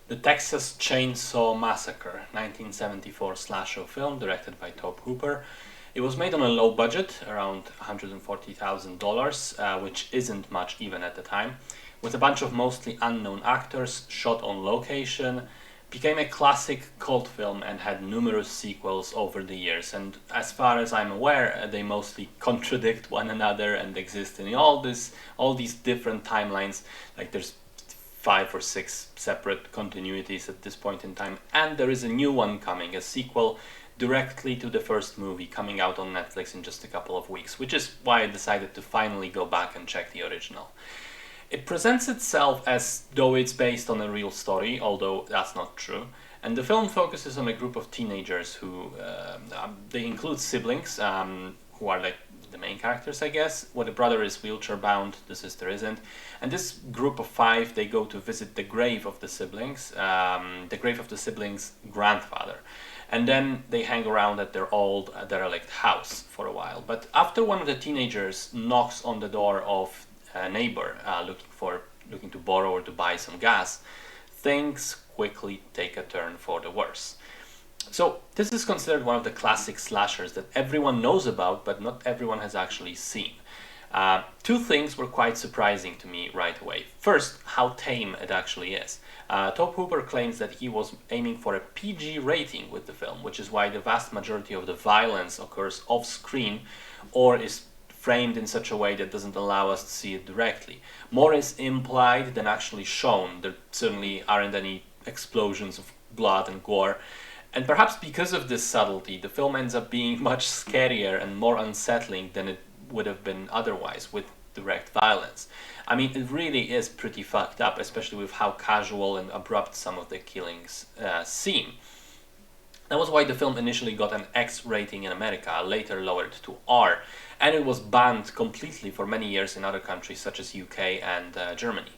The Texas Chain Saw Massacre, 1974 slasher film directed by Tobe Hooper. It was made on a low budget, around $140,000, which isn't much even at the time, with a bunch of mostly unknown actors, shot on location, became a classic cult film and had numerous sequels over the years. And as far as I'm aware, they mostly contradict one another and exist in all these different timelines. Like there's 5 or 6 separate continuities at this point in time, and there is a new one coming, a sequel directly to the first movie, coming out on Netflix in just a couple of weeks, which is why I decided to finally go back and check the original. It presents itself as though it's based on a real story, although that's not true. And the film focuses on a group of teenagers who, they include siblings, who are like the main characters, I guess, where the brother is wheelchair bound, the sister isn't. And this group of 5, they go to visit the grave of the siblings, grandfather. And then they hang around at their old derelict house for a while. But after one of the teenagers knocks on the door of a neighbor looking to borrow or to buy some gas, things quickly take a turn for the worse. So this is considered one of the classic slashers that everyone knows about, but not everyone has actually seen. 2 things were quite surprising to me right away. First, how tame it actually is. Tobe Hooper claims that he was aiming for a PG rating with the film, which is why the vast majority of the violence occurs off screen or is framed in such a way that doesn't allow us to see it directly. More is implied than actually shown. There certainly aren't any explosions of blood and gore. And perhaps because of this subtlety, the film ends up being much scarier and more unsettling than it would have been otherwise with direct violence. I mean, it really is pretty fucked up, especially with how casual and abrupt some of the killings seem. That was why the film initially got an X rating in America, later lowered to R, and it was banned completely for many years in other countries such as UK and Germany.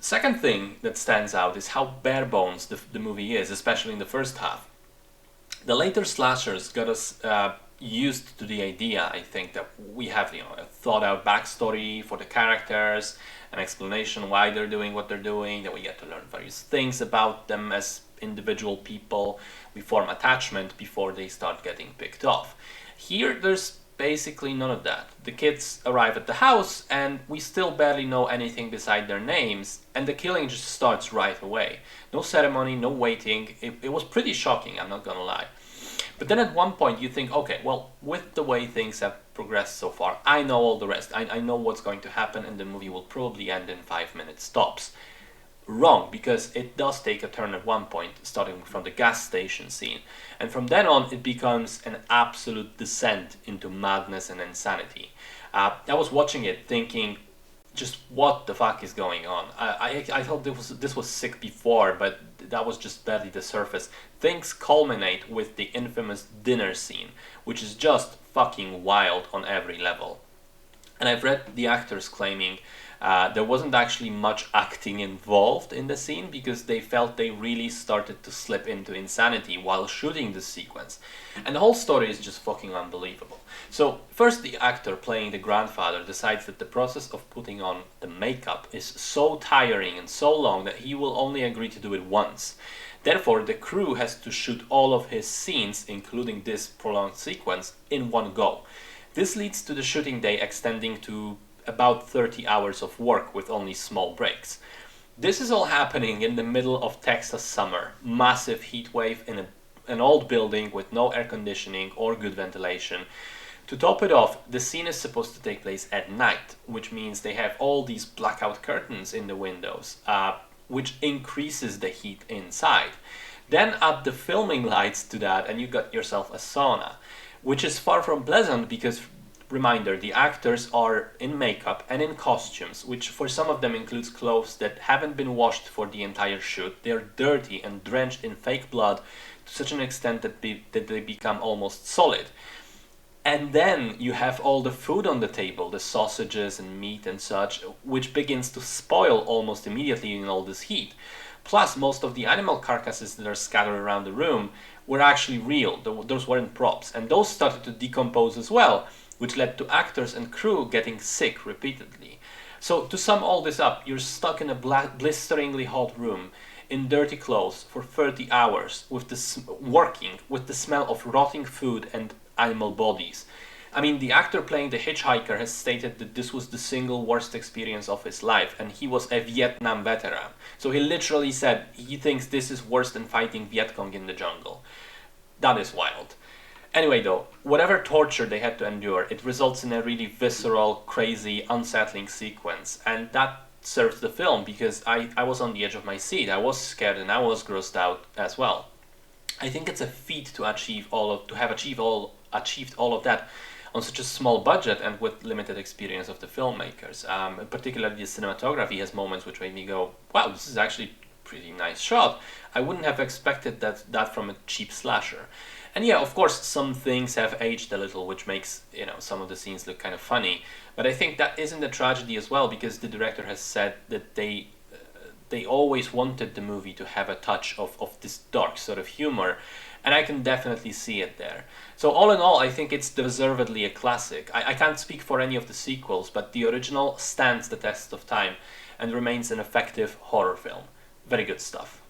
Second thing that stands out is how bare bones the movie is, especially in the first half. The later slashers got us used to the idea, I think, that we have a thought out backstory for the characters, an explanation why they're doing what they're doing, that we get to learn various things about them as individual people. We form attachment before they start getting picked off. Here there's basically none of that. The kids arrive at the house and we still barely know anything beside their names, and the killing just starts right away. No ceremony, no waiting. It was pretty shocking, I'm not gonna lie. But then at one point you think, okay, well, with the way things have progressed so far, I know all the rest. I know what's going to happen and the movie will probably end in 5 minutes tops. Wrong, because it does take a turn at one point, starting from the gas station scene. And from then on, it becomes an absolute descent into madness and insanity. I was watching it thinking, just what the fuck is going on? I thought this was sick before, but that was just barely the surface. Things culminate with the infamous dinner scene, which is just fucking wild on every level. And I've read the actors claiming there wasn't actually much acting involved in the scene because they felt they really started to slip into insanity while shooting this sequence. And the whole story is just fucking unbelievable. So first, the actor playing the grandfather decides that the process of putting on the makeup is so tiring and so long that he will only agree to do it once. Therefore, the crew has to shoot all of his scenes, including this prolonged sequence, in one go. This leads to the shooting day extending to about 30 hours of work with only small breaks. This is all happening in the middle of Texas summer, massive heat wave in an old building with no air conditioning or good ventilation. To top it off, the scene is supposed to take place at night, which means they have all these blackout curtains in the windows, which increases the heat inside. Then add the filming lights to that and you got yourself a sauna, which is far from pleasant because, reminder, the actors are in makeup and in costumes, which for some of them includes clothes that haven't been washed for the entire shoot. They're dirty and drenched in fake blood to such an extent that they become almost solid. And then you have all the food on the table, the sausages and meat and such, which begins to spoil almost immediately in all this heat. Plus, most of the animal carcasses that are scattered around the room were actually real. Those weren't props. And those started to decompose as well, which led to actors and crew getting sick repeatedly. So to sum all this up, you're stuck in a blisteringly hot room in dirty clothes for 30 hours with working with the smell of rotting food and animal bodies. I mean, the actor playing the hitchhiker has stated that this was the single worst experience of his life, and he was a Vietnam veteran. So he literally said he thinks this is worse than fighting Viet Cong in the jungle. That is wild. Anyway though, whatever torture they had to endure, it results in a really visceral, crazy, unsettling sequence, and that serves the film because I was on the edge of my seat. I was scared and I was grossed out as well. I think it's a feat to achieve achieved all of that on such a small budget and with limited experience of the filmmakers. Particularly the cinematography has moments which made me go, wow, this is actually a pretty nice shot. I wouldn't have expected that from a cheap slasher. And yeah, of course, some things have aged a little, which makes, some of the scenes look kind of funny. But I think that isn't a tragedy as well, because the director has said that they always wanted the movie to have a touch of this dark sort of humor, and I can definitely see it there. So all in all, I think it's deservedly a classic. I can't speak for any of the sequels, but the original stands the test of time and remains an effective horror film. Very good stuff.